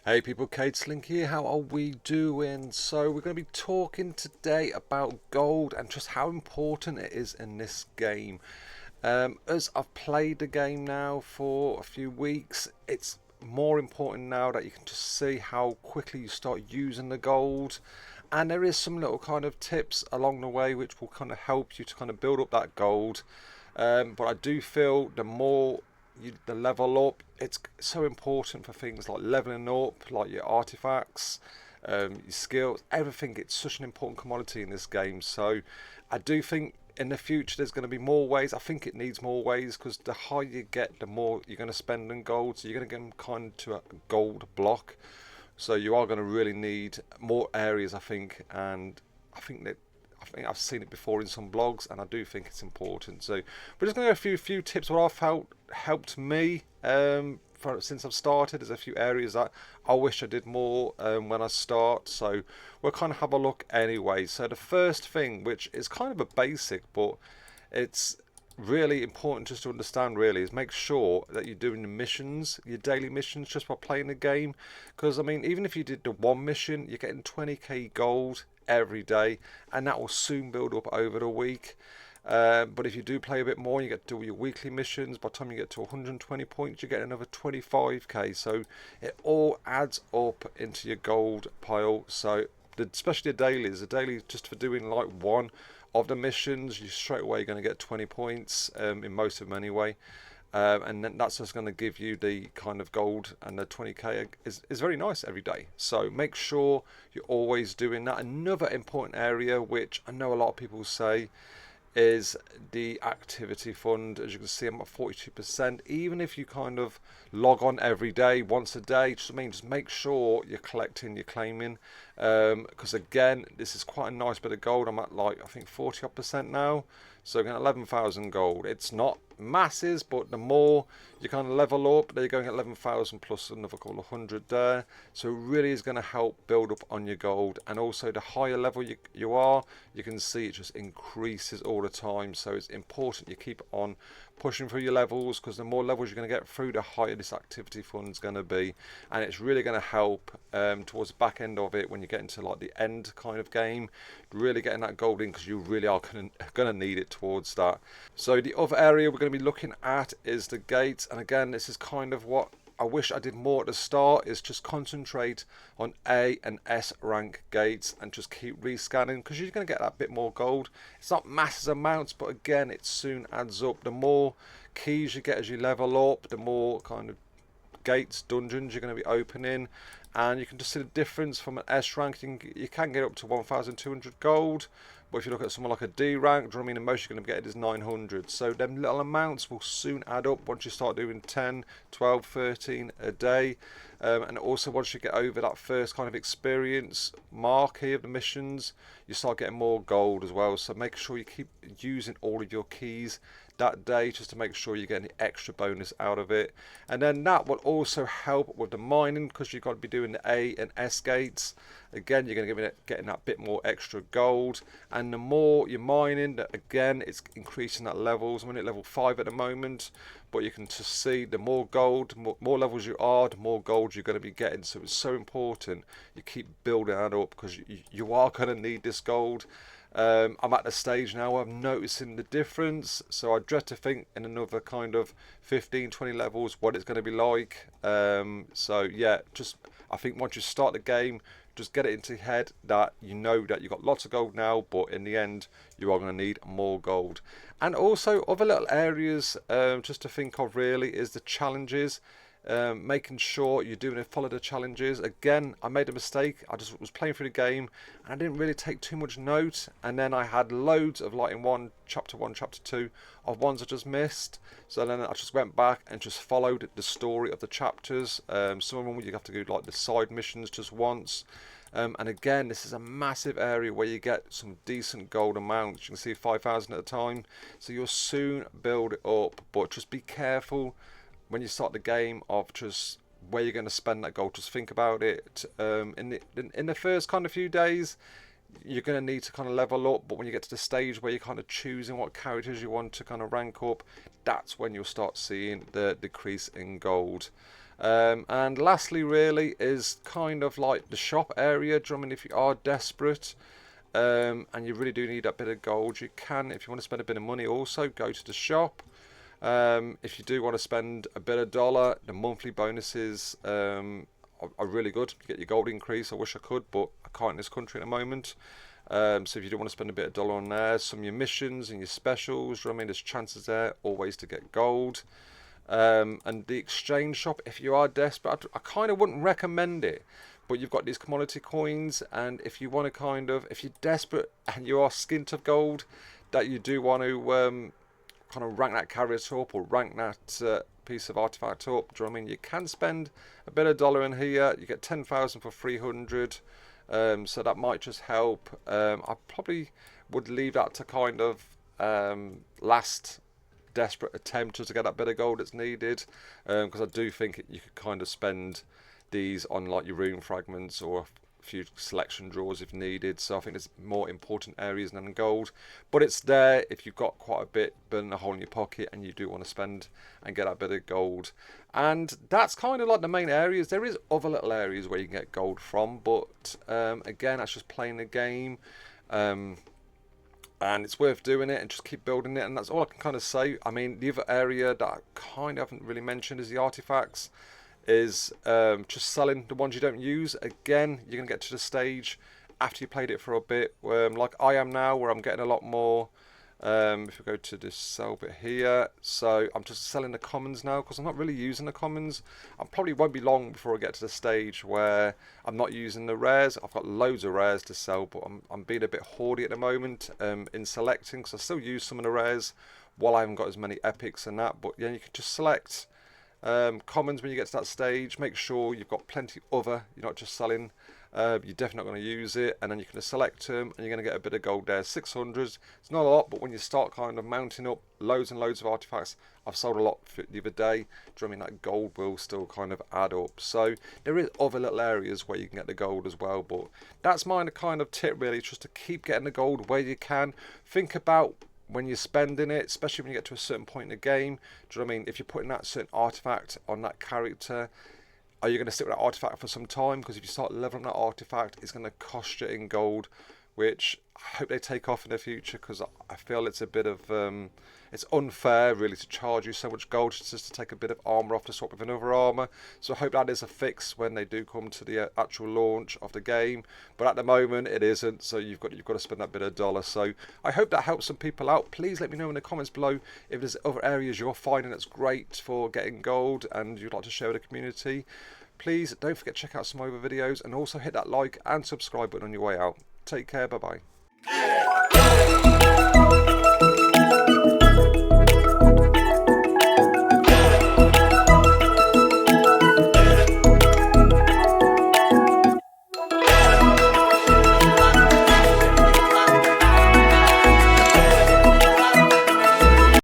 Hey people, THXSLVARISETH here. How are we doing? So we're going to be talking today about gold and just how important it is in this game. As I've played the game now for a few weeks, it's more important now that you can just see how quickly you start using the gold. And there is some little kind of tips along the way which will kind of help you to kind of build up that gold. But I do feel the more the level up, it's so important for things like leveling up, like your artifacts, your skills, everything. It's such an important commodity in this game. So I do think in the future there's going to be more ways. I think it needs more ways because the higher you get, the more you're going to spend in gold. So you're going to get kind of to a gold block. So you are going to really need more areas, I think, and I think I've seen it before in some blogs, and I do think it's important. So we're just going to go a few tips what I've felt helped me since I've started. There's a few areas that I wish I did more when I start. So we'll kind of have a look anyway. So the first thing, which is kind of a basic, but it's really important just to understand really, is make sure that you're doing the missions, your daily missions, just by playing the game. Because I mean, even if you did the one mission, you're getting 20k gold every day, and that will soon build up over the week. But if you do play a bit more, you get to do your weekly missions. By the time you get to 120 points, you get another 25k. So it all adds up into your gold pile. So especially the daily just for doing like one of the missions, you straight away going to get 20 points in most of them anyway. And then that's just going to give you the kind of gold, and the 20k is very nice every day. So make sure you're always doing that. Another important area, which I know a lot of people say, is the activity fund. As you can see, I'm at 42%. Even if you kind of log on every day, once a day, just make sure you're collecting, you're claiming, because again, this is quite a nice bit of gold. I'm at like I think 40% now, so I'm getting 11,000 gold. It's not masses, but the more you kind of level up, they're going at 11,000 plus another couple of hundred there. So it really is going to help build up on your gold. And also the higher level you are, you can see it just increases all the time. So it's important you keep on pushing through your levels, because the more levels you're going to get through, the higher this activity fund is going to be. And it's really going to help towards the back end of it, when you get into like the end kind of game, really getting that gold in, because you really are going to need it towards that. So the other area we're going to be looking at is the gates. And again, this is kind of what I wish I did more at the start, is just concentrate on A and S rank gates and just keep rescanning, because you're going to get that bit more gold. It's not massive amounts, but again, it soon adds up. The more keys you get as you level up, the more kind of gates, dungeons you're going to be opening, and you can just see the difference from an S rank. You can get up to 1,200 gold, but if you look at someone like a D rank, do you know what I mean, the most you're going to get is 900. So them little amounts will soon add up once you start doing 10, 12, 13 a day. And also once you get over that first kind of experience mark here of the missions, you start getting more gold as well. So make sure you keep using all of your keys that day, just to make sure you get any extra bonus out of it. And then that will also help with the mining, because you've got to be doing the A and S gates. Again, you're going to be getting that bit more extra gold, and the more you're mining, again, it's increasing that levels. I'm at level 5 at the moment, but you can just see the more gold, more levels you are, the more gold you're going to be getting. So it's so important you keep building that up, because you are going to need this gold. I'm at the stage now where I'm noticing the difference, so I dread to think in another kind of 15-20 levels what it's going to be like. So yeah, just I think once you start the game, just get it into your head that you know that you've got lots of gold now, but in the end you are going to need more gold. And also other little areas just to think of really is the challenges. Making sure you're doing it, follow the challenges. Again, I made a mistake. I just was playing through the game and I didn't really take too much note, and then I had loads of like in chapter 1, chapter 2 of ones I just missed. So then I just went back and just followed the story of the chapters. Some of them you have to do like the side missions just once. And again, this is a massive area where you get some decent gold amounts. You can see 5,000 at a time, so you'll soon build it up. But just be careful when you start the game of just where you're going to spend that gold. Just think about it. In the first kind of few days, you're going to need to kind of level up, but when you get to the stage where you're kind of choosing what characters you want to kind of rank up, that's when you'll start seeing the decrease in gold. And lastly really is kind of like the shop area. Do you know what I mean? If you are desperate and you really do need that bit of gold, you can, if you want to spend a bit of money, also go to the shop. If you do want to spend a bit of dollar, the monthly bonuses are really good. You get your gold increase. I wish I could, but I can't in this country at the moment. So if you do want to spend a bit of dollar on there, some of your missions and your specials, you know what I mean, there's chances there always to get gold. And the exchange shop, if you are desperate, I kind of wouldn't recommend it, but you've got these commodity coins, and if you want to kind of, if you're desperate and you are skint of gold, that you do want to kind of rank that carrot up or rank that piece of artifact up, do you know what I mean? You can spend a bit of dollar in here. You get 10,000 for 300, so that might just help. I probably would leave that to kind of last desperate attempt just to get that bit of gold that's needed, because I do think you could kind of spend these on like your rune fragments or a few selection draws if needed. So I think there's more important areas than gold, but it's there if you've got quite a bit burning a hole in your pocket and you do want to spend and get that bit of gold. And that's kind of like the main areas. There is other little areas where you can get gold from, but again, that's just playing the game. And it's worth doing it and just keep building it, and that's all I can kind of say. I mean, the other area that I kind of haven't really mentioned is the artifacts, is just selling the ones you don't use. Again, you're going to get to the stage after you played it for a bit, like I am now, where I'm getting a lot more. If we go to this sell bit here, so I'm just selling the commons now because I'm not really using the commons. I probably won't be long before I get to the stage where I'm not using the rares. I've got loads of rares to sell, but I'm being a bit hoardy at the moment in selecting, because I still use some of the rares while I haven't got as many epics and that. But yeah, you can just select commons when you get to that stage. Make sure you've got plenty other, you're not just selling. You're definitely not going to use it, and then you can select them and you're going to get a bit of gold there. 600, it's not a lot, but when you start kind of mounting up loads and loads of artifacts, I've sold a lot the other day. Do you know what I mean? That gold will still kind of add up. So there is other little areas where you can get the gold as well, but that's my kind of tip really, just to keep getting the gold where you can. Think about when you're spending it, especially when you get to a certain point in the game. Do you know what I mean? If you're putting that certain artifact on that character, are you going to stick with that artifact for some time? Because if you start leveling that artifact, it's going to cost you in gold, which I hope they take off in the future, because I feel it's a bit of it's unfair really to charge you so much gold just to take a bit of armor off to swap with another armor. So I hope that is a fix when they do come to the actual launch of the game, but at the moment it isn't, so you've got to spend that bit of dollar. So I hope that helps some people out. Please let me know in the comments below if there's other areas you're finding that's great for getting gold and you'd like to share with the community. Please don't forget to check out some other videos, and also hit that like and subscribe button on your way out. Take care, bye bye.